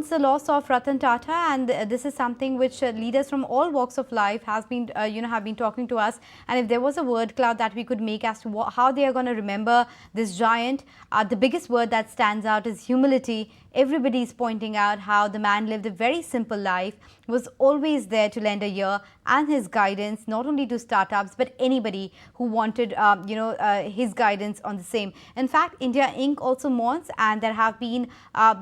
mourns the loss of Ratan Tata, and this is something which leaders from all walks of life have been talking to us. And if there was a word cloud that we could make as to how they are going to remember this giant, the biggest word that stands out is humility. Everybody is pointing out how the man lived a very simple life, was always there to lend a ear and his guidance, not only to startups but anybody who wanted his guidance on the same. In fact, India Inc. also mourns, and there have been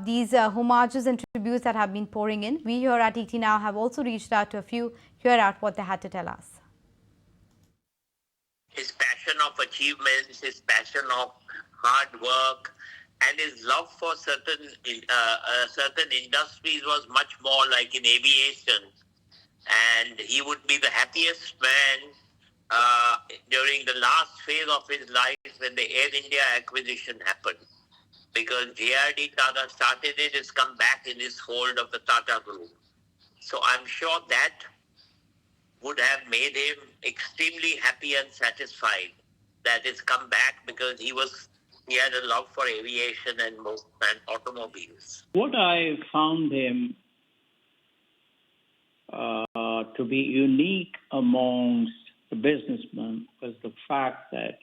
these homages and tributes that have been pouring in. We here at ET Now have also reached out to a few. Hear out what they had to tell us. His passion of achievements, his passion of hard work, and his love for certain industries was much more like in aviation. And he would be the happiest man during the last phase of his life when the Air India acquisition happened. Because J.R.D. Tata started it, it's come back in his fold of the Tata Group. So I'm sure that would have made him extremely happy and satisfied that it's come back, because he had a love for aviation and automobiles. What I found him to be unique amongst the businessmen was the fact that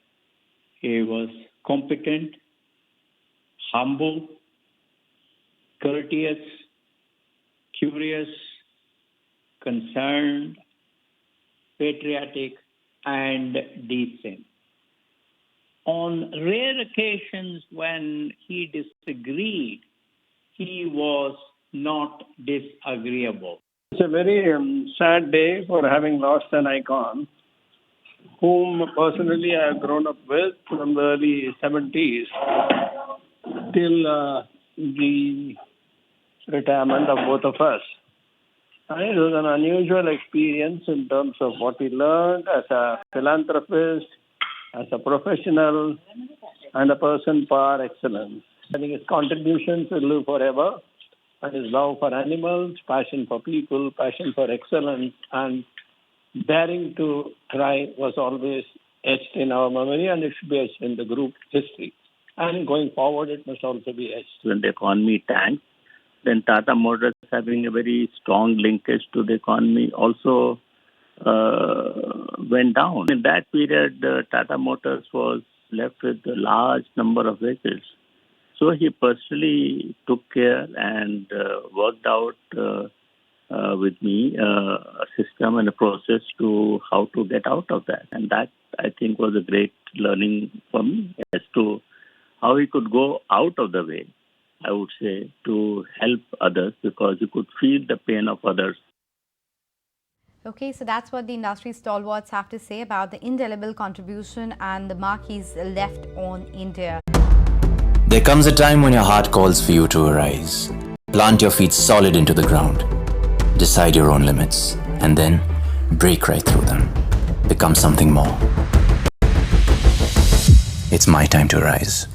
he was competent, humble, courteous, curious, concerned, patriotic, and decent. On rare occasions when he disagreed, he was not disagreeable. It's a very sad day for having lost an icon whom personally I have grown up with from the early 70s till the retirement of both of us. And it was an unusual experience in terms of what he learned as a philanthropist, as a professional, and a person par excellence. I think his contributions will live forever, and his love for animals, passion for people, passion for excellence, and daring to try was always etched in our memory, and it should be etched in the group history. And going forward, it must also be etched. When the economy tanked, then Tata Motors, having a very strong linkage to the economy, also went down. In that period, Tata Motors was left with a large number of vehicles. So he personally took care and worked out with me a system and a process to how to get out of that. And that, I think, was a great learning for me as to how he could go out of the way, I would say, to help others, because you could feel the pain of others. Okay, so that's what the industry stalwarts have to say about the indelible contribution and the mark he's left on India. There comes a time when your heart calls for you to arise. Plant your feet solid into the ground. Decide your own limits, and then break right through them. Become something more. It's my time to rise.